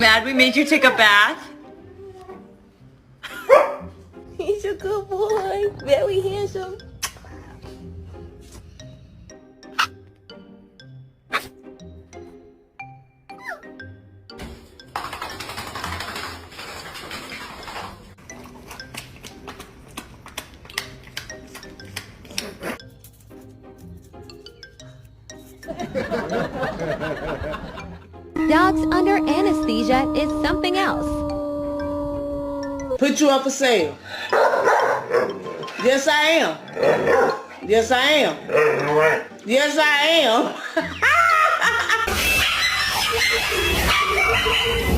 Mad we made you take a bath? He's a good boy. Very handsome. Dogs under anesthesia is something else. Put you up for sale. Yes, I am. Yes, I am. Yes, I am.